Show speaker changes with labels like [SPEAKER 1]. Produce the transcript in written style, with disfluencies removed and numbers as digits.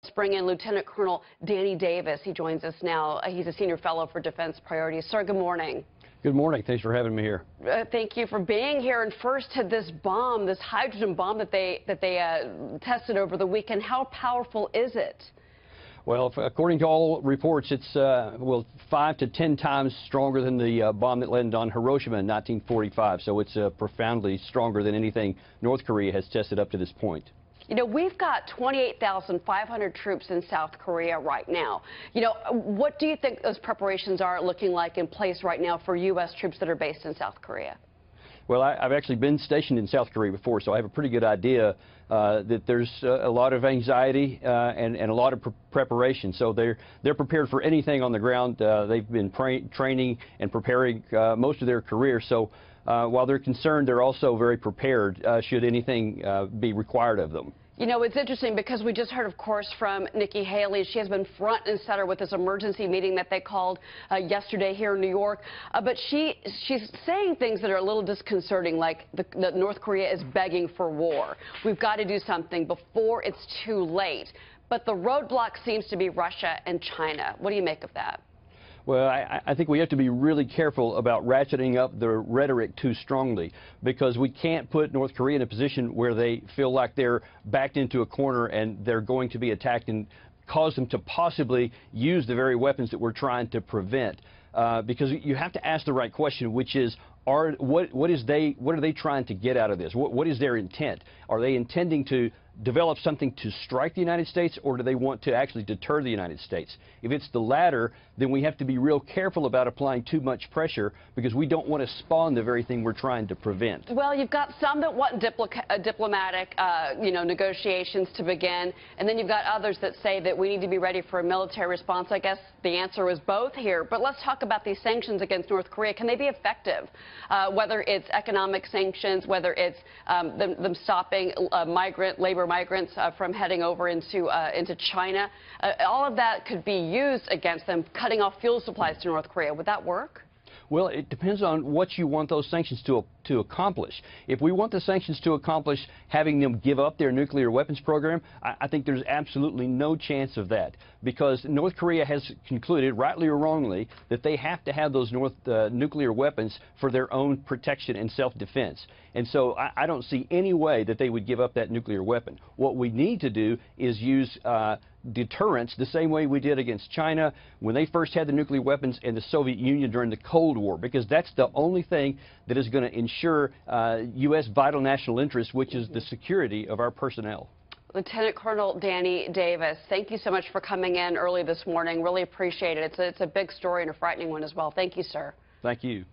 [SPEAKER 1] Let's bring in Lieutenant Colonel Danny Davis. He joins us now. He's a senior fellow for Defense Priorities. Sir, good morning.
[SPEAKER 2] Good morning. Thanks for having me here.
[SPEAKER 1] Thank you for being here. And first, to this bomb, this hydrogen bomb that they tested over the weekend. How powerful is it?
[SPEAKER 2] Well, according to all reports, it's 5 to 10 times stronger than the bomb that landed on Hiroshima in 1945. So it's profoundly stronger than anything North Korea has tested up to this point.
[SPEAKER 1] You know, we've got 28,500 troops in South Korea right now. You know, what do you think those preparations are looking like in place right now for U.S. troops that are based in South Korea?
[SPEAKER 2] Well, I've actually been stationed in South Korea before, so I have a pretty good idea that there's a lot of anxiety and a lot of preparation. So they're prepared for anything on the ground. They've been training and preparing most of their career. So while they're concerned, they're also very prepared should anything be required of them.
[SPEAKER 1] You know, it's interesting because we just heard, of course, from Nikki Haley. She has been front and center with this emergency meeting that they called yesterday here in New York. But she's saying things that are a little disconcerting, like that North Korea is begging for war. We've got to do something before it's too late. But the roadblock seems to be Russia and China. What do you make of that?
[SPEAKER 2] Well, I think we have to be really careful about ratcheting up the rhetoric too strongly, because we can't put North Korea in a position where they feel like they're backed into a corner and they're going to be attacked and cause them to possibly use the very weapons that we're trying to prevent. Because you have to ask the right question, which is, what are they trying to get out of this? What is their intent? Are they intending to develop something to strike the United States, or do they want to actually deter the United States? If it's the latter, then we have to be real careful about applying too much pressure, because we don't want to spawn the very thing we're trying to prevent.
[SPEAKER 1] Well, you've got some that want diplomatic, negotiations to begin, and then you've got others that say that we need to be ready for a military response. I guess the answer was both here. But let's talk about these sanctions against North Korea. Can they be effective? Whether it's economic sanctions, whether it's them stopping labor migrants from heading over into China, all of that could be used against them, cutting off fuel supplies to North Korea. Would that work?
[SPEAKER 2] Well, it depends on what you want those sanctions to accomplish. If we want the sanctions to accomplish having them give up their nuclear weapons program, I think there's absolutely no chance of that, because North Korea has concluded, rightly or wrongly, that they have to have those nuclear weapons for their own protection and self-defense. And so I don't see any way that they would give up that nuclear weapon. What we need to do is use deterrence the same way we did against China when they first had the nuclear weapons, and the Soviet Union during the Cold War, because that's the only thing that is going to ensure U.S. vital national interest, which is the security of our personnel.
[SPEAKER 1] Lieutenant Colonel Danny Davis, thank you so much for coming in early this morning. Really appreciate it. It's a big story and a frightening one as well. Thank you, sir.
[SPEAKER 2] Thank you.